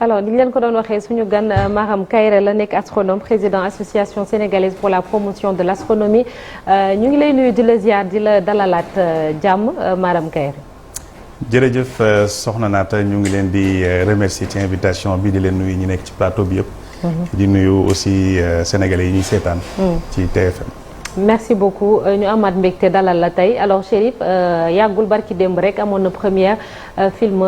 alors ni leen ko doon waxee suñu gan Maram Kairé la nekk astronome président association sénégalaise pour la promotion de l'astronomie ñu ngi lay nuyu di la ziar di la dalalaat jàmm Maram Kairé. jërëjëf soxna Naata ñu ngi leen di remercier ci invitation bi di leen nuyu ñi nekk ci plateau bi yëpp. di nuyu aussi sénégalais yi ñuy seetaan. ci TFM. merci beaucoup ñu amaat mbégte dalal la tey alors Chérif yàggul barki démb rek amoon na première film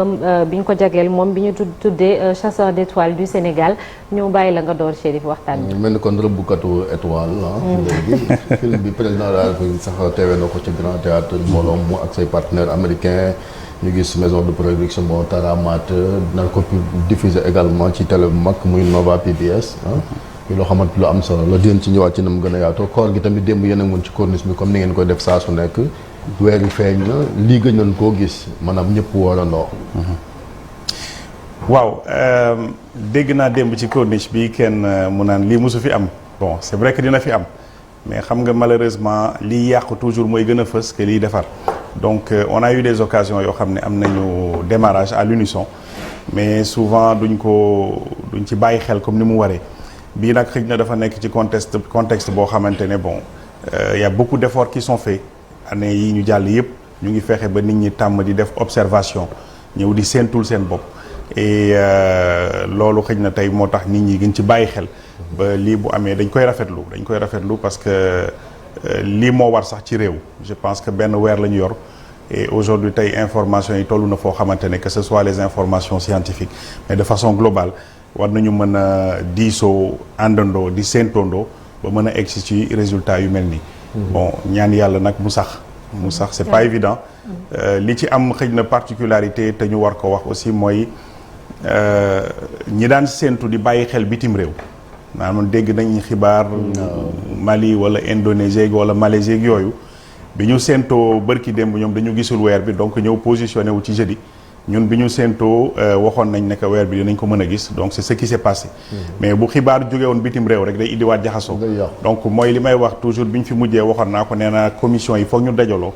bi ñu ko jagleel moom bi ñu tuddee chasseur d'étoiles du Sénégal ñu bàyyi la nga door Chérif waxtaan bi. mel ni kon rëbbukatu étoile léegi film bi président de la République sax teewee na ko ci Grand Théâtre mbooloo mu ak say partenaires américains ñu gis maison de production moo Taramat dina ko diffuser également ci télé bu mag muy Nova PBS loo xamante lu am solo la dinañ ci ñëwaat ci na mu gën a yaatoo koor gi tamit démb yéen a ngi ci corniche bi comme ni ngeen koy def saa su nekk weer yi feeñ na lii gëj nañ koo gis maanaam ñëpp woorandoo. waaw dégg naa démb ci corniche bi kenn mu naan lii mosu fi am bon c'est vrai que dina fi am mais xam nga malheureusement liy yàqu toujours mooy gën a fës que liy defar donc on a eu des occasions yoo xam ne am nañu démarrage à l'unisson mais souvent duñ ci bàyyi xel comme ni mu waree. bii nag xëy na dafa nekk ci contexte boo xamante ne bon y a beaucoup d'efforts qui sont faits année yi ñu jàll yëpp ñu ngi fexe ba nit ñi tàmm di def observation ñëw di séentul seen bopp et loolu xëy na tey moo tax nit ñi gën ci bàyyi xel ba lii bu amee dañ koy rafetlu parce que lii moo war sax ci réew je pense que benn weer la ñu yor et aujourd'hui tey information yi tollu na foo xamante ne que ce soit les informations scientifiques mais de façon globale war nañu mën a diisoo àndandoo di séentoondoo ba mën a egsi ci résultat yu mel nii. bon ñaan yàlla nag mu sax c'est pas évident. li ci am xëj na particularité te ñu war ko wax aussi mooy ñi daan séentu di bàyyi xel bitim réew. maanaam dégg nañ xibaar. Mali wala Indonésie wala Malaisie yooyu. bi ñu séentoo bërki démb ñoom dañu gisul weer bi donc ñëw positionné wu ci jeudi. ñun bi ñu séentoo waxoon nañ ne que weer bi dinañ ko mën a gis donc c'est ce qui s'est passé. mais bu xibaar jóge woon bitim réew rek day indiwaat jaxasoo. donc mooy li may wax toujours bi ñu fi mujjee waxoon naa ko nee na commission yi foog ñu dajaloo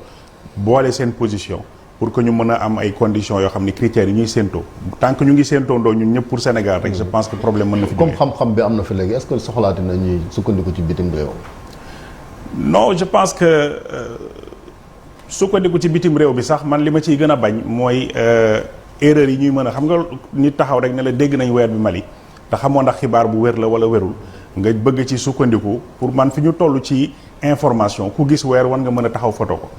boole seen position pour que ñu mën a am ay conditions yoo xam ne critères yi ñuy séentoo tant que ñu ngi séentoondoo ñun ñëpp pour Sénégal rek je pense que problème mën na fi. comme xam-xam bi am na fi léegi est-ce que soxlaati na ñuy sukkandiku ci bitim réew. non je pense que. sukkandiku ci bitim réew bi sax man li ma ciy gën a bañ mooy erreur yi ñuy mën a xam nga nit taxaw rek ne la dégg nañ weer bi Mali te xamoo ndax xibaar bu wér la wala wérul nga bëgg ci sukkandiku pour man fi ñu toll ci information ku gis weer wan nga mën a taxaw photo ko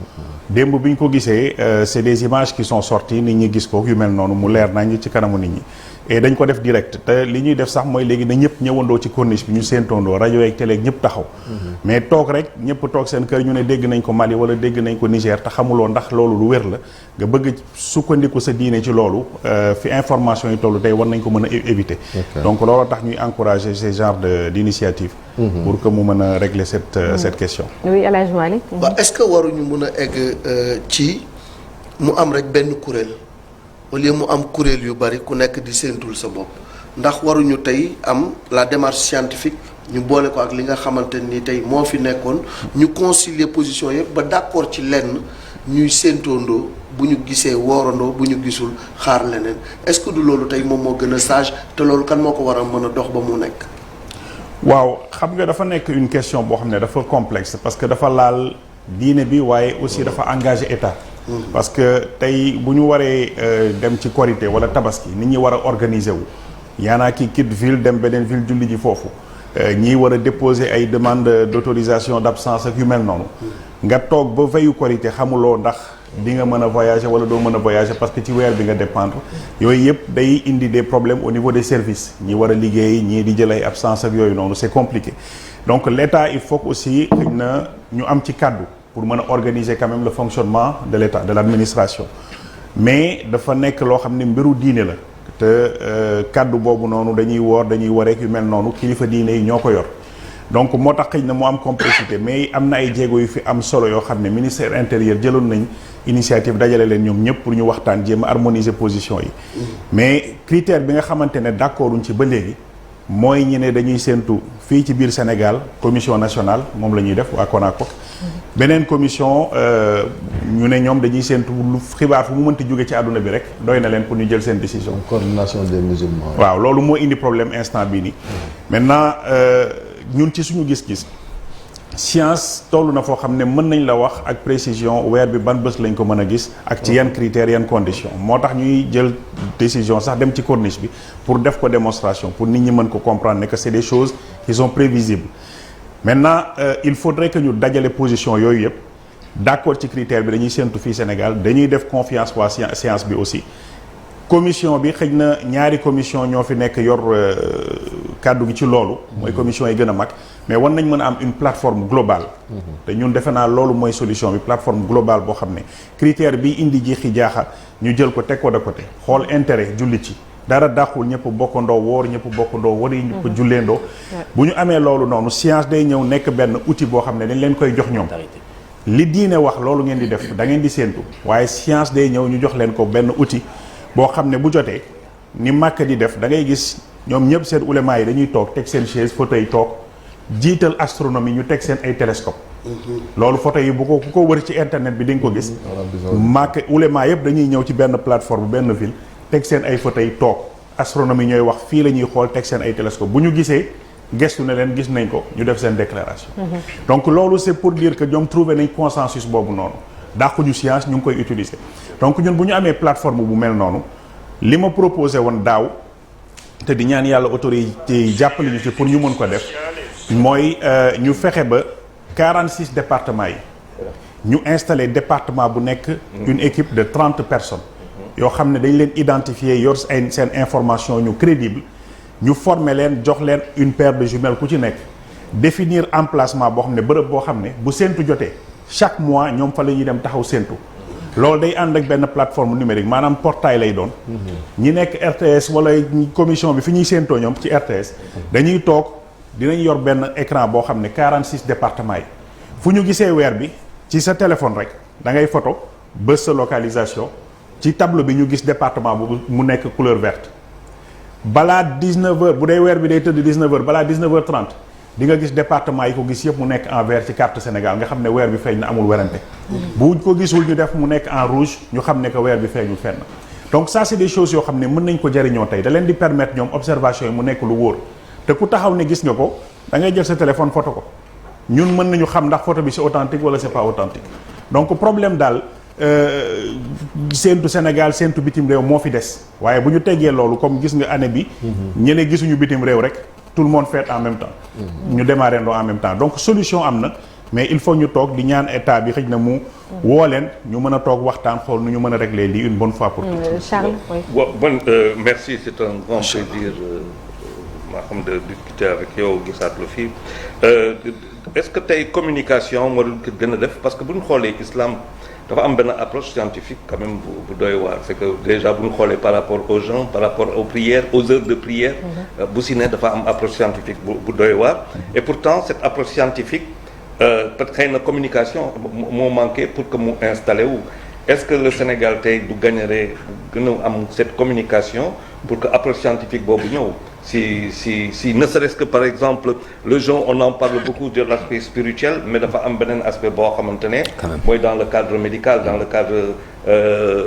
démb bi ñu ko gisee c'est des images qui sont sorties nit ñi gis ko yu mel noonu mu leer nañ ci kanamu nit ñi et dañ ko def direct te li ñuy def sax mooy léegi na ñëpp ñëwandoo ci corniche bi ñu séentoondoo rajo yeeg télé ñëpp taxaw mais toog rek ñëpp toog seen kër ñu ne dégg nañ ko Mali wala dégg nañ ko Niger te xamuloo ndax loolu lu wér la nga bëgg sukkandiku sa diine ci loolu fi information yi tollu tey war nañ ko mën a éviter donc loolu tax ñuy encourager ce genre d'initiative pour que mu mën a régler cette question. oui El Hadj Malick. waaw est-ce que waruñu mën a egg ci mu am rek benn kuréel au lieu mu am kuréel yu bari ku nekk di séentul sa bopp ndax waruñu tey am la démarche scientifique ñu boole ko ak li nga xamante ni tey moo fi nekkoon ñu concilier position yëpp ba d'accord ci lenn ñuy séentoondoo bu ñu gisee woorandoo bu ñu gisul xaar leneen est-ce que du loolu tey moom moo gën a sage te loolu kan moo ko war a mën a dox ba mu nekk. waaw xam nga dafa nekk une question boo xam ne dafa complexe parce que dafa laal diine bi waaye aussi dafa engagé état. parce que tey bu ñu waree dem ci korité wala tabaski nit ñi war a organiser wu. yaanaa ki quitte ville dem beneen ville julli ji foofu ñii war a déposer ay demande d'autorisation d'absence ak yu mel noonu. nga toog ba veillu korité xamuloo ndax di nga mën a voyager wala doo mën a voyager parce que ci weer bi nga dépendre yooyu yëpp day indi des problèmes au niveau des services ñi war a liggéey ñii di jël ay absence ak yooyu noonu c'est compliqué donc l'État il faut que aussi xëy na ñu am ci kàddu pour mën a organiser quand même le fonctionnement de l'État de l'administration mais dafa nekk loo xam ne mbiru diine la te kàddu boobu noonu dañuy woor dañuy wareek yu mel noonu kilifa diine yi ñoo ko yor donc moo tax xëy na mu am complexité mais am na ay jéego yu fi am solo yoo xam ne ministère intérieur jëloon nañ initiative dajale leen ñoom ñëpp pour ñu waxtaan jéem a harmoniser position yi mais critère bi nga xamante ne d'accorduñ ci ba léegi mooy ñi ne dañuy séentu fii ci biir Sénégal commission nationale moom la ñuy def waa CONACO beneen commission ñu ne ñoom dañuy séentu lu xibaar fu mu mënti jóge ci àdduna bi rek doy na leen pour ñu jël seen décision. coordination des musulmans. waaw loolu moo indi problème instant bii nii. maintenant ñun ci suñu gis-gis science toll na foo xam ne mën nañ la wax ak précision weer bi ban bés lañ ko mën a gis. ak ci yan critères yan conditions moo tax ñuy jël décision sax dem ci corniche bi pour def ko démonstration pour nit ñi mën ko comprendre ne que c'est des choses qui sont prévisibles. maintenant il faudrait que ñu dajale position yooyu yëpp d'accord ci critère bi dañuy séentu fii Sénégal dañuy def confiance waa science bi aussi commission bi xëj na ñaari commission ñoo fi nekk yor kàddu gi ci loolu mooy commission yi gën a mag mais war nañ mën a am une plateforme globale te ñun defe naa loolu mooy solution bi plateforme globale boo xam ne critère bi indi jiixi jaaxa ñu jël ko teg ko de côté xool intérêt jullit ci dara dàqul ñëpp bokkandoo woor ñëpp bokkandoo war yi ñëpp julleendoo bu ñu amee loolu noonu science day ñëw nekk benn outil boo xam ne dañ leen koy jox ñoom li diine wax loolu ngeen di def da ngeen di séentu waaye science day ñëw ñu jox leen ko benn outil boo xam ne bu jotee ni màkk di def da ngay gis ñoom ñëpp seen ulema yi dañuy toog teg seen chaise fauteuil toog jiital astronomie ñu teg seen ay télescope loolu photo yi bu ko ku ko wër ci internet bi di nga ko gis màkk ulema yëpp dañuy ñëw ci benn plateforme benn ville teg seen ay fauteuil toog astronomie ñooy wax fii la ñuy xool teg seen ay télescope bu ñu gisee gestu ne leen gis nañ ko ñu def seen déclaration donc loolu c'est pour dire que ñoom trouvé nañ consensus boobu noonu dàquñu science ñu ngi koy utiliser donc ñun bu ñu amee plateforme bu mel noonu li ma proposé woon daaw te di ñaan yàlla autorité yi jàppale ñu ci pour ñu mën ko def mooy ñu fexe ba 46 départements yi ñu installé département bu nekk une équipe de 30 personnes yoo xam ne dañ leen identifier yor ay seen information ñu crédible ñu former leen jox leen une paire de jumelles ku ci nekk définir emplacement boo xam ne bërëb boo xam ne bu séentu jotee chaque mois ñoom fa la ñuy dem taxaw séentu loolu day ànd ak benn plateforme numérique maanaam portail lay doon ñi nekk RTS wala commission bi fi ñuy séentoo ñoom ci RTS dañuy toog dinañ yor benn écran boo xam ne 46 départements yi fu ñu gisee weer bi ci sa téléphone rek da ngay photo bës sa localisation ci tableau bi ñu gis département bu mu nekk couleur verte balaa 19h bu dee weer bi day tëdd 19h balaa 19h30 di nga gis département yi ko gis yëpp mu nekk en vert ci carte Sénégal nga xam ne weer bi feeñ na amul werante bu ko gisul ñu def mu nekk en rouge ñu xam ne que weer bi feeñul fenn donc ça c'est des choses yoo xam ne mën nañ ko jëriñoo tey da leen di permettre ñoom observation yi mu nekk lu wóor te ku taxaw ne gis nga ko da ngay jël sa téléphone photo ko ñun mën nañu xam ndax photo bi c'est authentique wala c'est pas authentique donc problème daal séentu Sénégal séentu bitim réew moo fi des waaye bu ñu teggee loolu comme gis nga année bi ñële gisuñu bitim réew rek tout le monde fait en même temps ñu démarrer ndoo en même temps donc solution am na mais il faut ñu toog di ñaan état bi xëj na mu woo leen ñu mën a toog waxtaan xool nu ñu mën a régler lii une bonne fois pour toutes. Charles oui. Bon merci c'est un grand plaisir maa xam de discuter avec yow gisaat la fii est-ce que tey communication moo doon ko gën a def parce que bu ñu xoolee islam dafa am benn approche scientifique quand même bu doy waar c'est que déjà bu ñu xoolee par rapport aux gens par rapport aux prières aux heures de prière bu si ne dafa am approche scientifique bu doy waar et pourtant cette approche scientifique peut-être xëy na communication moo manqué pour que mu installé wu est-ce que le Sénégal tey du gagnerait gën a am cette communication pour que approche scientifique boobu ñëw si ne serait-ce que par exemple le genre on en parle beaucoup de l'aspect spirituel mais dafa am beneen aspect boo xamante ne mooy dans le cadre médical dans le cadre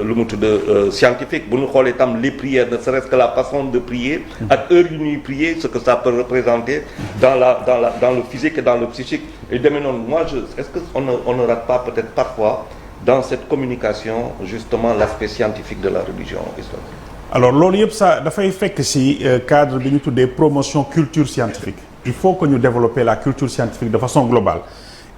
lu mu tudd scientifique bu ñu xoolee tam les prières ne serait-ce que la façon de prier ak heure yu ñuy prier ce que ça peut représenter dans le physique et dans le psychique et demee noonu moi est-ce que on ne rate pas peut-être parfois dans cette communication justement l'aspect scientifique de la religion islamique. Alors loolu yëpp ça dafay fekk ci cadre bi ñu tuddee promotion culture scientifique il faut que ñu développer la culture scientifique de façon globale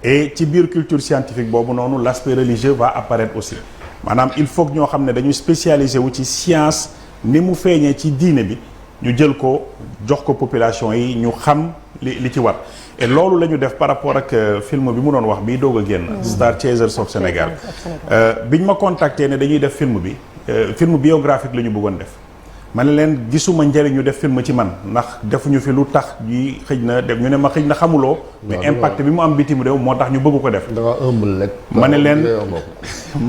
et ci biir culture scientifique boobu noonu l'aspect religieux va apparaître aussi maanaam il faut que ñoo xam ne dañuy spécialiser wu ci science ni mu feeñee ci diine bi ñu jël ko jox ko population yi ñu xam li ci war et loolu la ñu def par rapport ak film bi mu doon wax bii doog a génn Star Chasers of Sénégal biñ ma contacté ne dañuy def film bi film biographique la ñu bëggoon def ma ne leen gisuma njëriñu def film ci man ndax defuñu fi lu tax yi xëj na def ñu ne ma xëj na xamuloo mais impact bi mu am bitim réew moo tax ñu bëgg ko def ma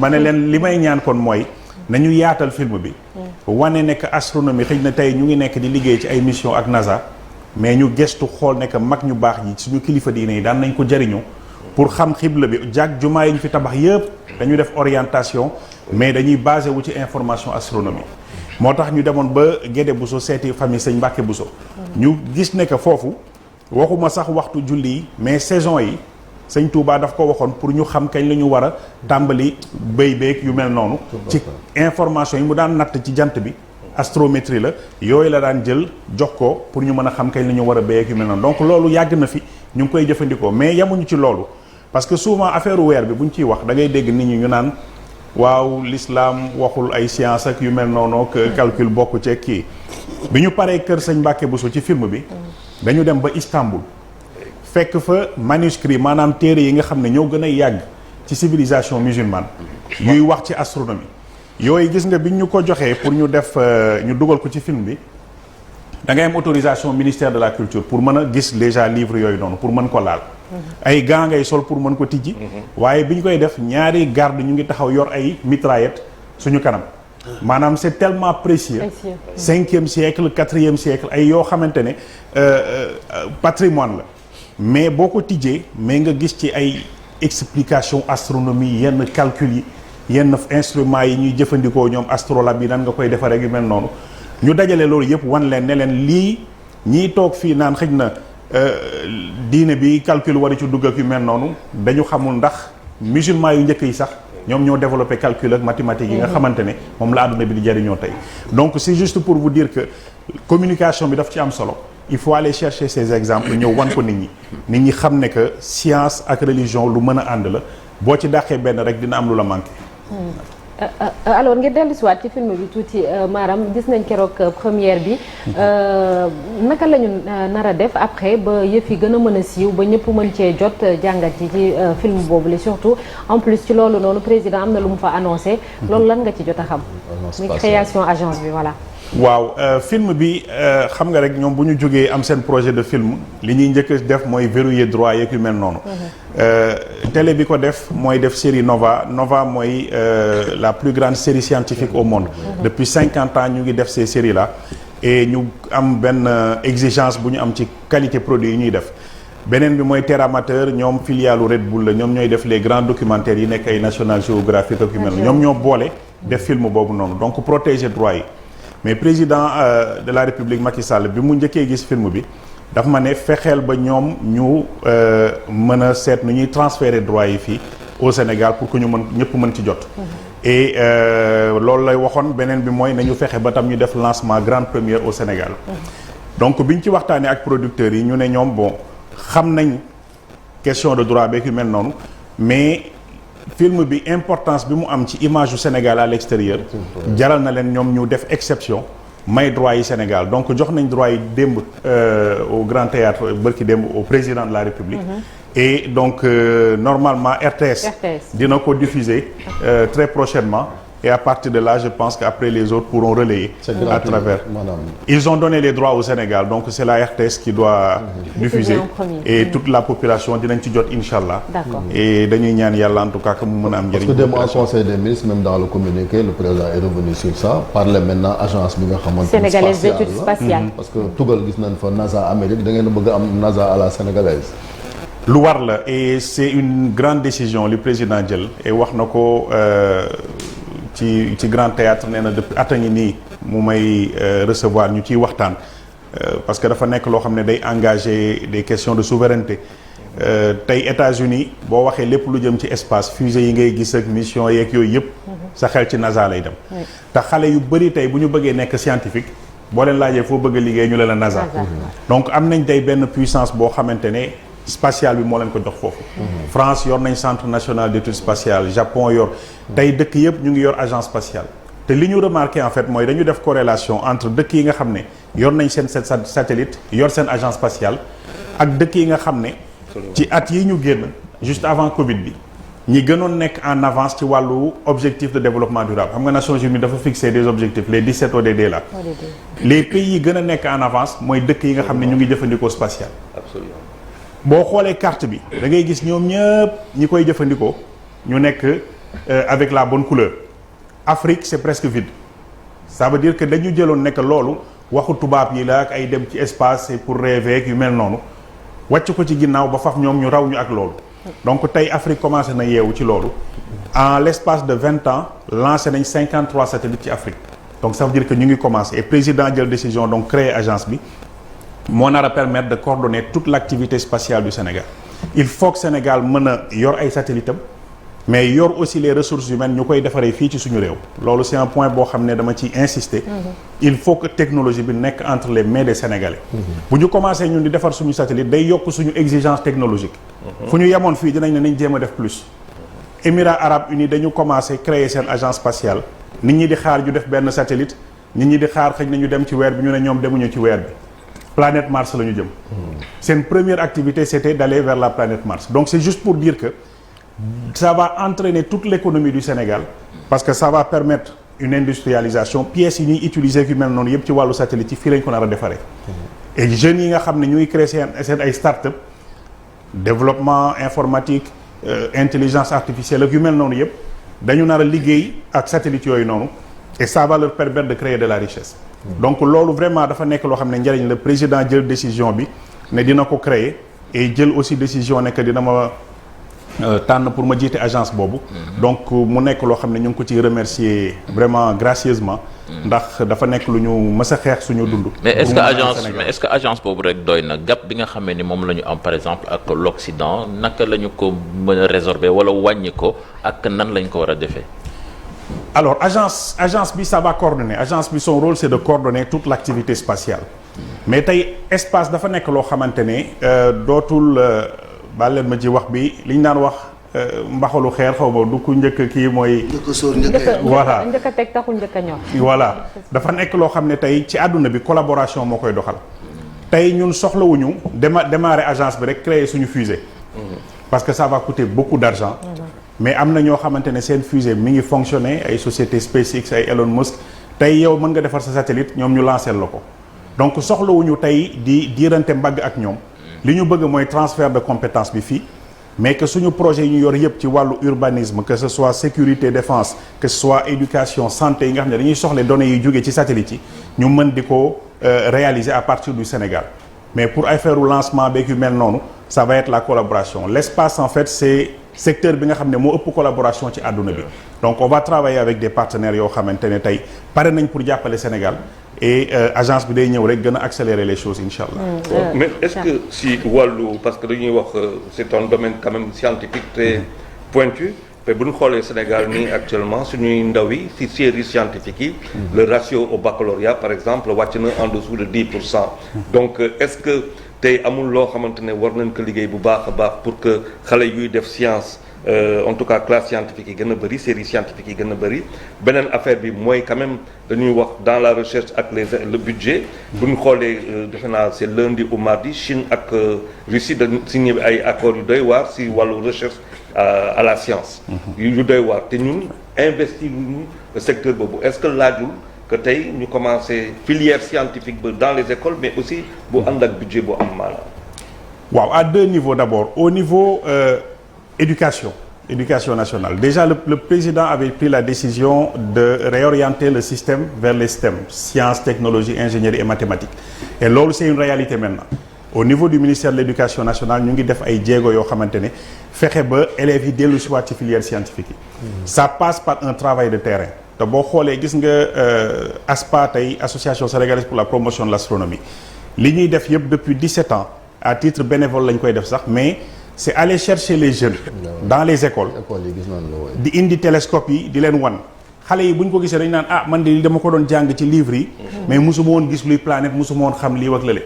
ne leen li may ñaan kon mooy nañu yaatal film bi wane nekk astronomie xëj na tey ñu ngi nekk di liggéey ci ay mission ak NASA mais ñu gestu xool ne que mag ñu baax ñi suñu kilifa diine yi daan nañ ko jëriñoo pour xam xibla bi jàkk jumaa yi ñu fi tabax yëpp dañu def orientation mais dañuy basé wu ci information astronomie moo tax ñu demoon ba Guédé Bousso seeti famille sëñ Mbàkke Bousso ñu gis ne que foofu waxuma sax waxtu julli yi mais saison yi sëñ Touba daf ko waxoon pour ñu xam kañ la ñu war a tàmbali béy beeg yu mel noonu ci information yi mu daan natt ci jant bi astrométrie la yooyu la daan jël jox ko pour ñu mën a xam kañ la ñu war a béy ak yu mel noonu donc loolu yàgg na fi ñu ngi koy jëfandikoo mais yemuñu ci loolu parce que souvent affaire weer bi bu ñu ciy wax da ngay dégg nit ñi ñu naan waaw l'islam waxul ay science ak yu mel noonu que calcul bokk ci kii bi ñu paree kër sëñ Mbàkke Bousso ci film bi dañu dem ba Istanbul fekk fa manuscrit maanaam téere yi nga xam ne ñoo gën a yàgg ci civilisation musulmane yuy wax ci astronomie yooyu gis nga biñ ñu ko joxee pour ñu def ñu dugal ko ci film bi da ngay am autorisation ministère de la culture pour mën a gis déjà livre yooyu noonu pour mën ko laal ay gants ngay sol pour mën ko tijji waaye bi ñu koy def ñaari garde ñu ngi taxaw yor ay mitraillette suñu kanam maanaam c'est tellement précieux 5e siècle 4e siècle ay yoo xamante ne patrimoine la mais boo ko tijjee mais nga gis ci ay explication astronomie yenn calcul yi yenn instruments yi ñuy jëfandikoo ñoom astrolabe yi nan nga koy defaree yu mel noonu ñu dajale loolu yëpp wan leen ne leen lii ñiy toog fii naan xëj na diine bi calcul war ci dugg ak yu mel noonu dañu xamul ndax musulman yu njëkk yi sax ñoom ñoo développé calcul ak mathématiques yi nga xamante ne moom la àdduna bi di jariñoo tey donc c'est juste pour vous dire que communication bi daf ci am solo il faut aller chercher ces exemples ñëw wan ko nit ñi xam ne que science ak religion lu mën a ànd la boo ci dàqee benn rek dina am lu la manqué. alors ngir dellu si waat ci film bi tuuti Maram gis nañ keroog première bi naka la ñu nar a def après ba yëf yi gën a mën a siiw ba ñëpp mën cee jot jàngat ci film boobu li surtout en plus ci loolu noonu président am na lu mu fa annoncé loolu lan nga ci jot a xam. muy création agence bi voilà. waaw film bi xam nga rek ñoom bu ñu jógee am seen projet de film li ñuy njëkk a def mooy verrouiller droit yeeg yu mel noonu. télé bi ko def mooy def série Nova mooy la plus grande série scientifique au monde. depuis 50 ans ñu ngi def ces séries là. et ñu am benn exigence bu ñu am ci qualité produit yi ñuy def. beneen bi mooy Terre Amateur ñoom filialu Red Bull la ñoom ñooy def les grands documentaires yi nekk ay National Geographic ak yu mel ñoom ñoo boole def film boobu noonu donc protéger droit yi. mais président de la République Macky Sall bi mu njëkkee gis film bi daf ma ne fexeel ba ñoom ñu mën a seet nu ñuy transférer droit yi fii au Sénégal pour que ñu mën ñëpp mën ci jot. et loolu lay waxoon beneen bi mooy nañu fexe ba tam ñu def lancement grande première au Sénégal. donc biñ ci waxtaanee ak producteurs yi ñu ne ñoom bon xam nañ question de droit beeg yu mel noonu mais. film bi importance bi mu am ci image du Sénégal à l'extérieur jaral na leen ñoom ñu def exception may droit yi Sénégal donc jox nañ droit yi démb au Grand Théâtre bërki démb au président de la République et donc normalement RTS dina ko diffuser très prochainement et à partir de là je pense qu'après les autres pourront relayer à travers ils ont donné les droits au Sénégal donc c'est la RTS qui doit diffuser et toute la population dinañ ci jot inchallah et dañuy ñaan yàlla en tout cas que mu mën a am njëriñ. parce que dem au conseil des ministres même dans le communiqué le président est revenu sur ça parler maintenant agence bi nga xamante sénégalaise d'études spatiales parce que tugal gis nañ fa NASA Amérique da ngeen a bëgg a am NASA à la sénégalaise. lu war la et c'est une grande décision li président jël et wax na ko ci Grand Théâtre nee na depuis at a ngi nii mu may recevoir ñu ciy waxtaan parce que dafa nekk loo xam ne day engager des questions de souveraineté tey États-Unis boo waxee lépp lu jëm ci espace fusée yi ngay gis ak mission yeeg yooyu yëpp sa xel ci NASA lay dem te xale yu bëri tey bu ñu bëggee nekk scientifique boo leen laajee foo bëgg a liggéey ñu leen la NASA donc am nañ tey benn puissance boo xamante ne spatial bi moo leen ko jox foofu France yor nañ centre national d'études spatiales Japon yor tey dëkk yëpp ñu ngi yor agence spatiale te li ñu remarqué en fait mooy dañu def corrélation entre dëkk yi nga xam ne yor nañ seen satellite yor seen agence spatiale ak dëkk yi nga xam ne ci at yi ñu génn juste avant Covid bi ñi gënoon nekk en avance ci wàllu objectif de développement durable xam nga Nations Unies dafa fixer des objectifs les 17 ODD là les pays yi gën a nekk en avance mooy dëkk yi nga xam ne ñu ngi jëfandikoo spatial absolument boo xoolee carte bi da ngay gis ñoom ñëpp ñi koy jëfandikoo ñu nekk avec la bonne couleur Afrique c'est presque vide ça veut dire que dañu jëloon nekk loolu waxu tubaab yi la ak ay dem ci espace c'est pour rêver yu mel noonu wàcc ko ci ginnaaw ba faf ñoom ñu raw ñu ak loolu. donc tey Afrique commencé na yeewu ci loolu en l'espace de 20 ans lancé nañ 53 satellites ci Afrique donc ça veut dire que ñu ngi commencé et président jël décision donc créer agence bi moo nar a permettre de coordonner toute l'activité spatiale du Sénégal. il faut que Sénégal mën a yor ay satellites am mais yor aussi les ressources humaines ñu koy defaree fii ci suñu réew loolu c'est un point boo xam ne dama ciy insister. il faut que technologie bi nekk entre les mains des Sénégalais. bu ñu commencé ñun di defar suñu satellite day yokk suñu exigence technologique. fu ñu yemoon fii dinañ ne nañ jéem a def plus. Émirats arabes unis dañu commencé créer seen agence spatiale nit ñi di xaar ñu def benn satellite nit ñi di xaar xëy na ñu dem ci weer bi ñu ne ñoom demuñu ci weer bi planète Mars la ñu jëm. seen première activité c'était d'aller vers la planète Mars donc c'est juste pour dire que ça va entraîner toute l'économie du Sénégal parce que ça va permettre une industrialisation pièces yi ñuy utiliser yu mel noonu yëpp ci wàllu satellite yi fii lañ ko nar a defaree. et jeunes yi nga xam ne ñuy créer seen ay start-up développement informatique intelligence artificielle ak yu mel noonu yëpp dañu nar a liggéey ak satellites yooyu noonu et ça va leur permettre de créer de la richesse. donc loolu vraiment dafa nekk loo xam ne njëriñ la président jël décision bi ne dina ko créer et jël aussi décision ne que dina ma tànn pour ma jiite agence boobu. donc mu nekk loo xam ne ñu ngi ko ci remercier vraiment gracieusement. ndax dafa nekk lu ñu mës a xeex suñu dund. mais est-ce que agence boobu rek doy na gap bi nga xamee ni moom la ñu am par exemple ak l'Occident naka la ñu ko mën a résorber wala wàññi ko ak nan lañ ko war a defee. alors agence bi ça va coordonner agence bi son rôle c'est de coordonner toute l'activité spatiale. mais tey espace dafa nekk loo xamante ne dootul. baal leen ma ci wax bi li ñu naan wax mbaxalu xeer xaw ma du ku njëkk kii mooy. njëkk a sóor njëkk a voilà njëkk a teg taxul njëkk a ñor. voilà dafa nekk loo xam ne tey ci àdduna bi collaboration moo koy doxal. tey ñun soxlawuñu démarrer agence bi rek créer suñu fusée. parce que ça va coûter beaucoup d'argent. mais am na ñoo xamante ne seen fusée mi ngi fonctionner ay société SpaceX ay Elon Musk tey yow mën nga defar sa satellite ñoom ñu lancer la ko donc soxlawuñu tey di diirante mbagg ak ñoom. li ñu bëgg mooy transfert de compétence bi fii mais que suñu projet yi ñu yor yëpp ci wàllu urbanisme que ce soit sécurité défense que ce soit éducation santé yi nga xam ne dañuy soxla données yi jógee ci satellite yi ñu mën di ko réaliser à partir du Sénégal mais pour ay feeru lancement beeg yu mel noonu ça va être la collaboration l'espace en fait c'est secteur bi nga xam ne moo ëpp collaboration ci àdduna bi donc on va travailler avec des partenaires yoo xamante ne tey pare nañ pour jàppale Sénégal et agence bi day ñëw rek gën a accélérer les choses incha allah. mais est-ce que si wàllu parce que dañuy wax c'est un domaine quand même scientifique très pointu te bu ñu xoolee Sénégal nii actuellement suñuy ndaw yi ci série scientifique yi. le ratio au baccalauréat par exemple wàcc na en dessous de 10%. donc est-ce que tey amul loo xamante ne war nañ ko liggéey bu baax a baax pour que xale yuy def science. En tout cas classe scientifique yi gën a bëri série scientifique yi gën a bëri beneen affaire bi mooy quand même dañuy wax dans la recherche ak le budget bu ñu xoolee defe naa c'est lundi ou mardi Chine ak Russie dañu signé ay accords yu doy waar si wàllu recherche à la science yu doy waar te ñun investir ñu secteur boobu est-ce que laajul que tey ñu commencé filière scientifique ba dans les écoles mais aussi bu ànd ak budget bu am maanaam. waaw à deux niveaux d'abord au niveau éducation nationale déjà le président avait pris la décision de réorienter le système vers les STEM sciences technologie ingénierie et mathématiques et loolu c'est une réalité maintenant au niveau du ministère de l'éducation nationale ñu ngi def ay jéego yoo xamante ne fexe ba élèves yi dellu si waat ci filière scientifique yi ça passe par un travail de terrain te boo xoolee gis nga ASPA tey association sénégalaise pour la promotion de l'astronomie li ñuy def yëpp depuis 17 ans à titre bénévole lañ koy def sax mais c'est aller chercher les jeunes dans les écoles di indi télescope yi di leen wan xale yi bu ñu ko gisee dañu naan ah man de dama ko doon jàng ci livre yi mais mosuma woon gis luy planète mosuma woon xam lii ak lële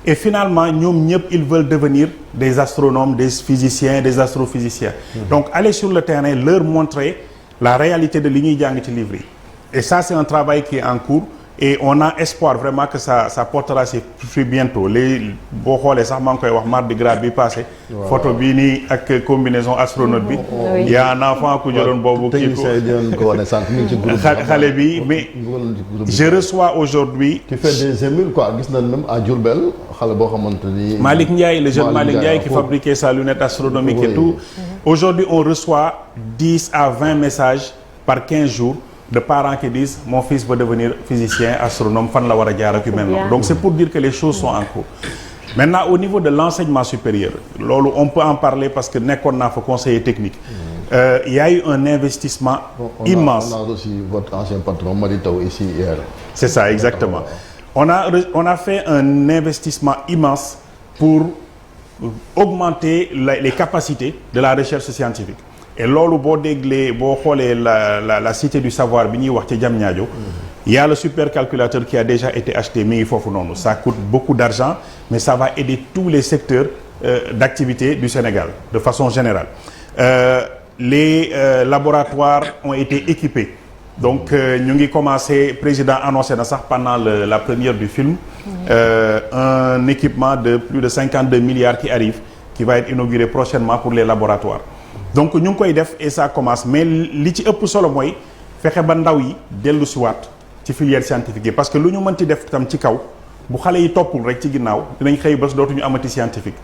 et finalement ñoom ñëpp ils veulent devenir des astronomes des physiciens des astrophysiciens donc aller sur le terrain leur montrer la réalité de li ñuy jàng ci livre yi et ça c'est un travail qui est en cours et on a espoir vraiment que ça portera ses fruits bientôt boo xoolee sax maa ngi koy wax mardi gras bi passé photo bii nii ak combinaison astronaute bi il y a un enfant ku jëloon boobu xale bi mais je reçois aujourd'hui qui fait des émules quoi gis nañ même à Diourbel xale boo xamante ni Malick Ndiaye le jeune Malick Ndiaye qui fabriquait sa lunette astronomique et tout aujourd'hui on reçoit 10 à 20 messages par 15 jours de parents qui disent mon fils veut devenir physicien astronome fan la war a jaar ak yu mel noonu. Donc c'est pour dire que les choses sont en cours. Maintenant au niveau de l'enseignement supérieur loolu on peut en parler parce que nekkoon naa fa conseiller technique. Il y a eu un investissement immense. On a reçu votre ancien patron Mary Teuw ici hier. C'est ça exactement. On a fait un investissement immense pour augmenter les capacités de la recherche scientifique. Et loolu boo déglee boo xoolee la cité du savoir bi ñuy wax ci Diamniadio, il y a le supercalculateur qui a déjà été acheté mi ngi foofu noonu. Ça coûte beaucoup d'argent mais ça va aider tous les secteurs d'activité du Sénégal de façon générale. Les laboratoires ont été équipés. Donc ñu ngi commencé président annoncé na sax pendant la première du film un équipement de plus de 52 milliards qui arrive qui va être inauguré prochainement pour les laboratoires. Donc ñu ngi koy def et ça commence mais li ci ëpp solo mooy fexe ba ndaw yi dellu si waat ci filière scientifique yi parce que lu ñu mënti def tam ci kaw bu xale yi toppul rek ci ginnaaw dinañ xëy bés dootuñu amati scientifique.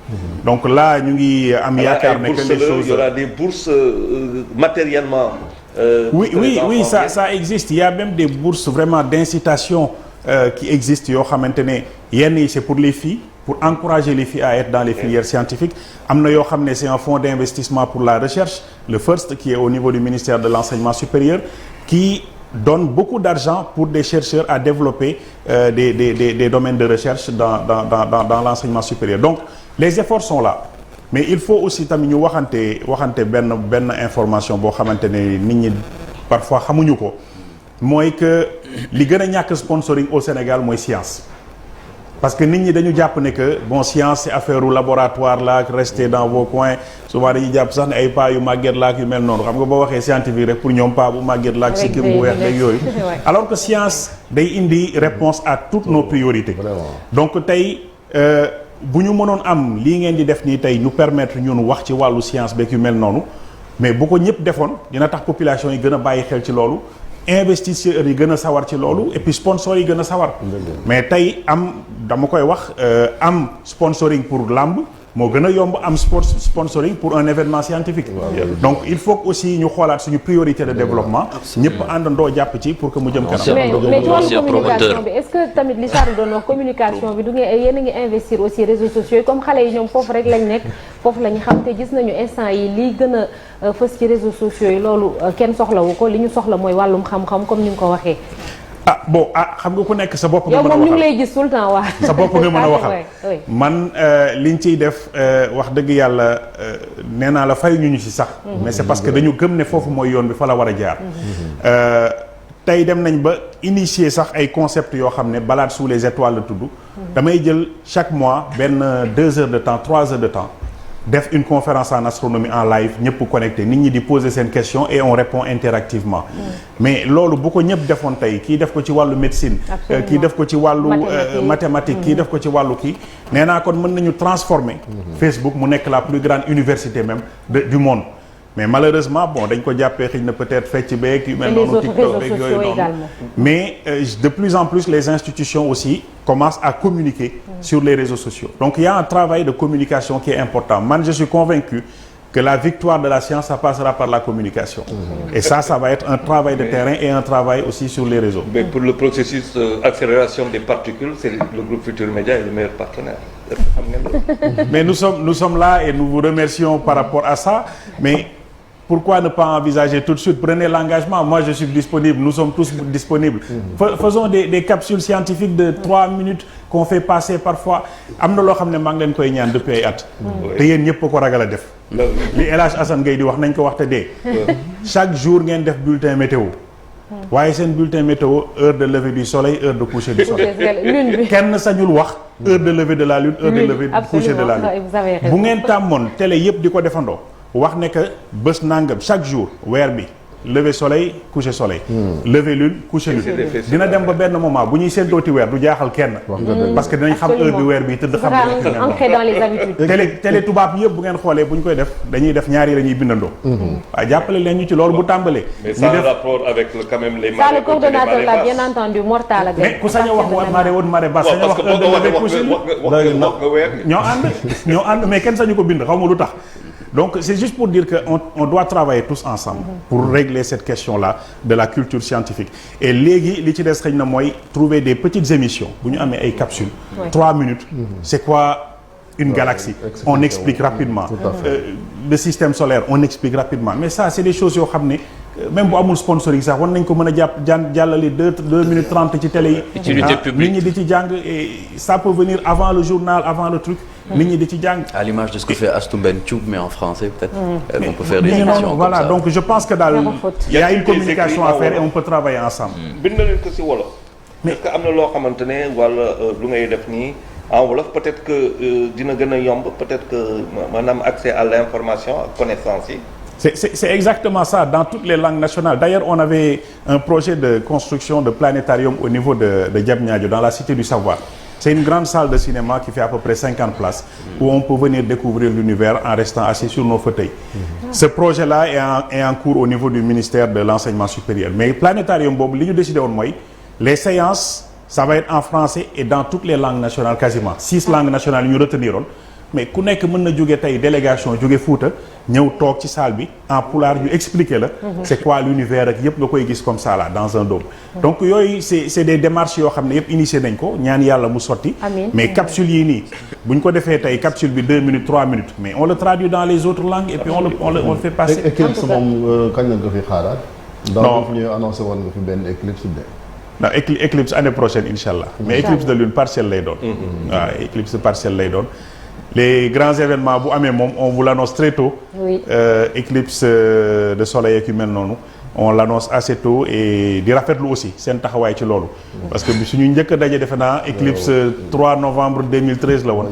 Donc là ñu ngi am yaakaar ne que les choses il y aura des bourses matériellement. Oui, ça existe. Il y a même des bourses vraiment d'incitation qui existent yoo xamante ne yenn yi c'est pour les filles pour encourager les filles à être dans les filières scientifiques. Am na yoo xam ne c'est un fonds d'investissement pour la recherche, le FIRST qui est au niveau du ministère de l'enseignement supérieur qui donne beaucoup d'argent pour des chercheurs à développer des domaines de recherche dans l'enseignement supérieur. Donc les efforts sont là. Mais il faut aussi tamit ñu waxante benn information boo xamante ne nit ñi parfois xamuñu ko mooy que li gën a ñàkk sponsoring au Sénégal mooy science. Parce que nit ñi dañu jàpp ne que bon science c'est affaire u laboratoire la ak rester dans vos coins souvent dañuy jàpp sax ne ay pas yu màgget la ak yu mel noonu xam nga boo waxee scientifique rek pour ñoom pas bu màgget la ak sikkim bu weex beeg yooyu. Alors que science day indi réponse à toutes nos priorités. Vraiment. Donc tey bu ñu mënoon am lii ngeen di def nii tey ñu permettre ñun wax ci wàllu science beeg yu mel noonu mais bu ko ñëpp defoon dina tax population yi gën a bàyyi xel ci loolu investisseurs yi gën a sawar ci loolu et puis sponsors yi gën a sawar. Mais tey dama koy wax am sponsoring pour lamb moo gën a yomb am sponsoring pour un événement scientifique. Donc il faut que aussi ñu xoolaat suñu priorité de développement. ñëpp àndandoo jàpp ci pour que mu jëm kanam. mais ci wàllu communication bi est-ce que tamit li Charles doon wax communication bi du ngeen yéen a ngi investir aussi réseaux sociaux yi comme xale yi ñoom foofu rek lañ nekk foofu la ñu xam te gis nañu instant yi lii gën a fës ci réseaux sociaux yi loolu kenn soxlawu ko li ñu soxla mooy wàllum xam-xam comme ni nga ko waxee. Xam nga ku nekk sa bopp nga yow mën a moom ñu waxal ngi lay gis tout le temps waa sa bopp nga mën a waxal man liñ ciy def wax dëgg yàlla nee naa la fay ñu ci sax mais c'est parce que dañu gëm ne foofu mooy yoon bi fa la war a jaar tey dem nañ ba initier sax ay concepts yoo xam ne balade sous les étoiles la tudd damay jël chaque mois benn 2 heures de temps 3 heures de temps def une conférence en astronomie en live ñëpp connecté nit ñi di poser seen question et on répond interactivement mais loolu bu ko ñëpp defoon tey kii def ko ci wàllu médecine kii def ko ci wàllu mathématique kii def ko ci wàllu kii nee naa kon mën nañu transformer Facebook mu nekk la plus grande université même du monde mais malheureusement bon dañ ko jàppee xëy na peut-être fecc beeg yu mel noonu TikTok beeg yooyu noonu mais de plus en plus les institutions aussi commencent à communiquer sur les réseaux sociaux donc il y a un travail de communication qui est important man je suis convaincu que la victoire de la science ça passera par la communication et ça va être un travail de terrain et un travail aussi sur les réseaux. Mais pour le processus accélération des particules c'est le groupe Futurs Médias est le meilleur partenaire. Mais nous sommes là et nous vous remercions par rapport à ça mais pourquoi ne pas envisager tout de suite? Prenez l'engagement. Moi, je suis disponible. Nous sommes tous disponibles. Faisons des capsules scientifiques de 3 minutes qu'on fait passer parfois. Am na loo xam ne maa ngi leen koy ñaan depuis ay at. te yéen ñëpp ko ragal a def. li El Hadj Assane Gueye di wax nañ ko wax te dee. Chaque jour ngeen def bulletin météo. waaye seen bulletin météo heure de lever du soleil heure de coucher du soleil. kenn sañul wax heure de lever de la lune heure de lever du coucher de la lune. bu ngeen tàmmoon télé yëpp di ko defandoo. wax ne que bés nangam chaque jour weer bi lever soleil coucher soleil. lever lune coucher lune. dina dem ba benn moment bu ñuy séentooti weer du jaaxal kenn. parce que dinañ xam heure bi weer bi tëdd xam ne ancré dans les habitudes. télé tubaab yëpp bu ngeen xoolee bu ñu koy def dañuy def ñaari la ñuy bindandoo. waaye jàppale leen ñu ci loolu bu tàmbalee. mais ça a rapport avec quand même les marées. Ça le coordonnateur l'a bien entendu Mortala. mais ku sañ a wax war marée haute marée basse. sañ a wax heure de lever coucher ñoo ànd mais kenn sañu ko bind xaw ma lu tax. donc c'est juste pour dire que on doit travailler tous ensemble pour régler cette question-là de la culture scientifique et léegi li ci des xëy na mooy trouver des petites émissions bu ñu amee ay capsules 3 minutes c'est quoi une galaxie on explique rapidement le système solaire on explique rapidement mais ça c'est des choses yoo xam ne même bu amul sponsoring sax war nañ ko mën a jàllale 2 minutes 30 ci télé yi nit ñi di ci jàng et ça peut venir avant le journal avant le truc nit ñi di ci jàng à l'image de ce que fait Astou Mbène Thioub mais en français peut-être on peut faire des émissions comme voilà ça. donc je pense que daal il y a une communication à faire et on peut travailler ensemble bind na leen ko ci wolof mais est-ce que am na loo xamante ne wala lu ngay def nii en wolof peut-être que dina gën a yomb peut-être que maanaam accès à l'information ak connaissance yi. C'est exactement ça dans toutes les langues nationales. D'ailleurs, on avait un projet de construction de planétarium au niveau de Diamniadio, dans la Cité du Savoir. C'est une grande salle de cinéma qui fait à peu près 50 places, où on peut venir découvrir l'univers en restant assis sur nos fauteuils. Ce projet-là est en cours au niveau du ministère de l'Enseignement supérieur. Mais planétarium boobu li ñu décidé woon mooy les séances, ça va être en français et dans toutes les langues nationales quasiment 6 langues nationales yu ñu retenir woon. Mais ku nekk mën na jóge tey délégation jóge Fuuta ñëw toog ci salle bi en pulaar ñu expliquer la c'est quoi l'univers ak yëpp nga koy gis comme ça là dans un dôme donc yooyu c'est des démarches yoo xam ne yëpp initié nañ ko ñaan yàlla mu sotti mais capsule yii nii bu ñu ko defee tey capsule bi 2 minutes 3 minutes mais on le traduit dans les autres langues et puis on le fait passer Eclipse moom kañ la nga fi xaaraat donc ñu annoncé woon nga fi benn Eclipse de non Eclipse année prochaine incha allah mais Eclipse de lune partielle lay doon waaw Eclipse partielle lay doon les grands événements bu amee moom on vous l'annonce très tôt éclipse de soleil ak yu mel noonu on l'annonce assez tôt et di rafetlu aussi seen taxawaay ci loolu parce que bi suñu njëkk a daje defe naa éclipse 3 novembre 2013 la woon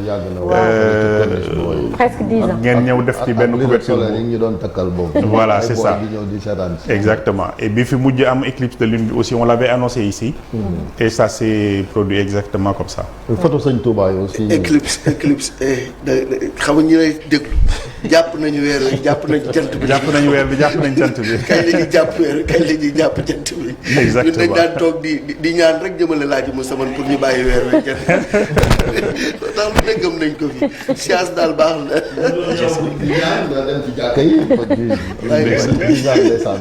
presque 10 ans ngeen ñëw def ci benn couverture yi ñu doon takkal boobu voilà c'est ça di ñëw di seetaan exactement et bi fi mujj am éclipse de lune bi aussi on l'avait annoncé ici et ça s'est produit exactement comme ça photo Sëñ Touba yi aussi éclipse xam nga ñu lay déglu jàpp nañu weer wi jàpp nañu jant bi jàpp nañu weer bi jàpp nañu jant bi kañ la ñuy jàpp weer wi kañ la ñuy jàpp jant bi exactement ñun dañ daan toog di ñaan rek jëmale laaj mu saman pour ñu bàyyi weer wi jant ndax lu ne gëm nañ ko fi science daal baax na dem ci jàkka yi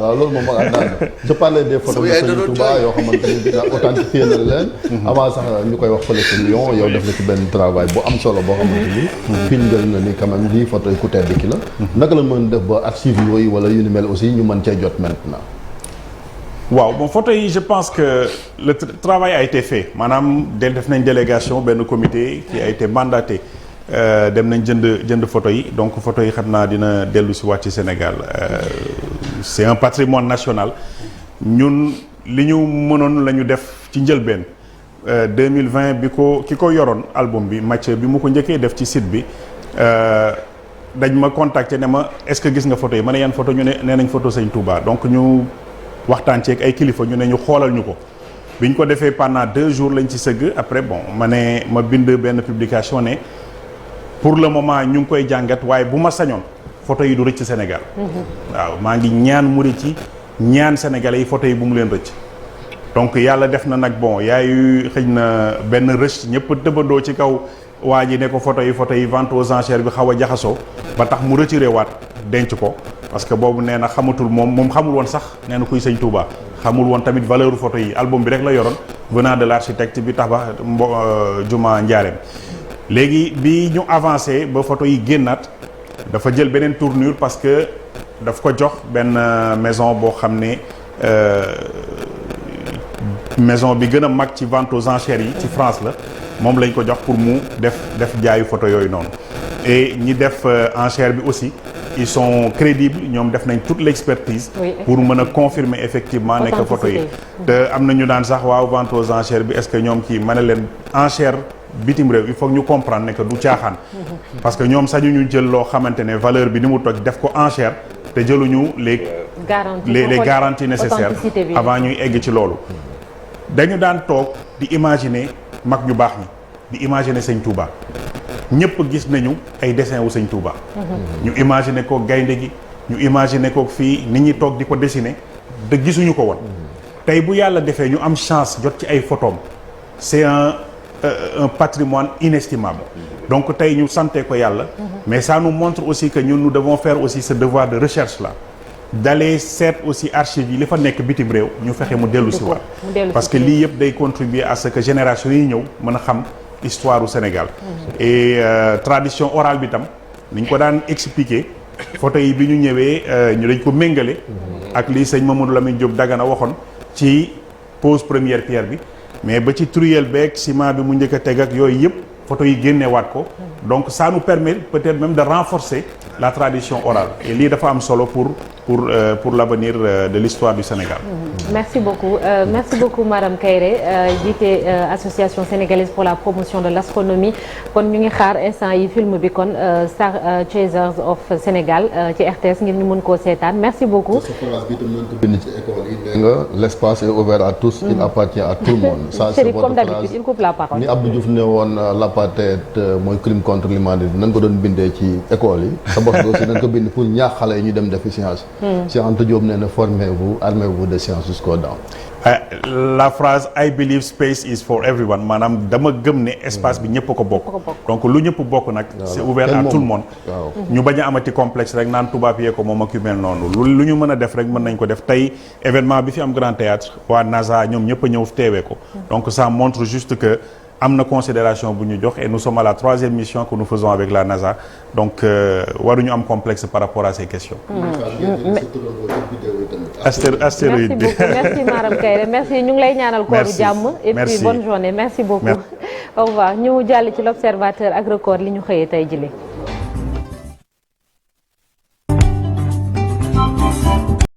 waaw loolu moom ak naan je parlais des photos de Sëñ Touba yoo xamante ni dina authentifié na leen avant sax ñu koy wax fële ci Lyon yow def na ci benn travail bu am solo boo xamante ni firndeel na ni quand même lii photo yi ku tedd ki la naka la mën def ba archive yooyu wala yu ni mel aussi ñu mën cee jot maintenant waaw bon photo yi je pense que le travail a été fait maanaam def nañ délégation benn comité qui a été mandaté dem nañ jënd photo yi donc photo yi xam naa dina dellu si waat ci Sénégal c'est un patrimoine national ñun li ñu mënoon la ñu def ci njëlbeen 2020 bi ki ko yoroon album bi Mathieu bi mu ko njëkkee def ci site bi dañ ma contacter ne ma est-ce que gis nga photo yi ma ne yan photo ñu ne nee nañ photo Sëñ Touba donc ñu waxtaan ceeg ay kilifa ñu ne ñu xoolal ñu ko bi ñu ko defee pendant 2 jours lañ ci sëgg après bon ma bind benn publication ne pour le moment ñu ngi koy jàngat waaye bu ma sañoon photo yi du rëcc Sénégal waaw maa ngi ñaan mu rëcc ñaan Sénégalais yi photo yi bu mu leen rëcc donc yàlla def na nag bon yaayu xëy na benn rëcc ñëpp tëbandoo ci kaw waa ji ne ko photo yi vente aux enchères bi xaw a jaxasoo ba tax mu retiré waat denc ko parce que boobu nee na xamatul moom xamul woon sax nee na kuy Sëñ Touba xamul woon tamit valeur photo yi album bi rek la yoroon venant de l'architecte bi tabax juma Njaareem léegi bi ñu avancé ba photo yi génnaat dafa jël beneen tournure parce que daf ko jox benn maison boo xam ne maison bi gën a mag ci vente aux enchères yi ci France la moom lañ ko jox pour mu def jaayu photo yooyu noonu et ñi def enchère bi aussi ils sont crédibles ñoom def nañ toute l'expertise pour mën a confirmer effectivement ne que photo yi te am na ñu daan sax waaw vente aux enchères bi est-ce que ñoom kii ma ne leen enchère bitim réew il faut que ñu comprendre ne que du caaxaan parce que ñoom sañu ñu jël loo xamante ne valeur bi ni mu toj def ko enchère te jëluñu les garanties nécessaires avant ñuy egg ci loolu dañu daan toog di imaginer mag ñu baax ñi di imaginer Sëñ Touba ñëpp gis nañu ay dessin wu Sëñ Touba ñu imaginer ko gaynde gi ñu imaginer ko fii nit ñi toog di ko dessiner te gisuñu ko woon tey bu yàlla defee ñu am chance jot ci ay photos c'est un un patrimoine inestimable. Donc tey ñu sante ko yàlla. mais ça nous montre aussi que ñun nous devons faire aussi ce devoir de recherche là. d'aller seet aussi archives yi li fa nekk bitim réew ñu fexe mu dellu si waat parce que lii yëpp day contribuer à ce que génération yi ñëw mën a xam histoire du Sénégal. et tradition orale bi tam ni ñu ko daan expliquer photo yi bi ñu ñëwee ñu dañ ko méngale. ak lii sëñ Mamadou Lamine Diop Dagana waxoon ci pose première pierre bi mais ba ci truelle beeg ciment bi mu njëkk a teg ak yooyu yëpp photo yi génnewaat ko donc ça nous permet peut-être même de renforcer la tradition orale et lii dafa am solo pour l'avenir de l'histoire du Sénégal. Merci beaucoup Maram Kairé jiite association sénégalaise pour la promotion de l'astronomie kon ñu ngi xaar instant yi film bi kon Star Chasers of Sénégal ci RTS ngir ñu mën koo seetaan merci beaucoup. bi tam nañ ko bind ci école yi nee nga l'espace est ouvert à tous. il appartient à tout le monde. ça c'est votre comme d'habitude il coupe la parole. ni Abdou Diouf ne woon l'apartheid mooy crime contre l'humanité nañ ko doon bindee ci école yi. sa bopp aussi nañ ko bind pour ñaax xale yi ñu dem defi science. Cheikh Anta Diop nee na formez-vous armez-vous de science jusqu'aux dents. La phrase I believe space is for everyone maanaam dama gëm ne espace bi ñëpp ko bokk. donc lu ñëpp bokk nag. c'est ouvert à tout le monde. ñu bañ a amati complexe rek naan tubaab yee ko moom ak yu mel noonu lu ñu mën a def rek mën nañ ko def tey événement bi fi am Grand Théâtre waa NASA ñoom ñëpp a ñëw teewee ko. donc ça montre juste que. am na considération bu ñu jox et nous sommes à la 3e mission que nous faisons avec la NASA donc waruñu am complexe par rapport à ces questions. astéroïde bi merci Maram Kairé merci ñu ngi lay ñaanal kooru jàmm. et puis bonne journée merci beaucoup. au revoir ñu jàll ci l'observateur ak record li ñu xëyee tey jii.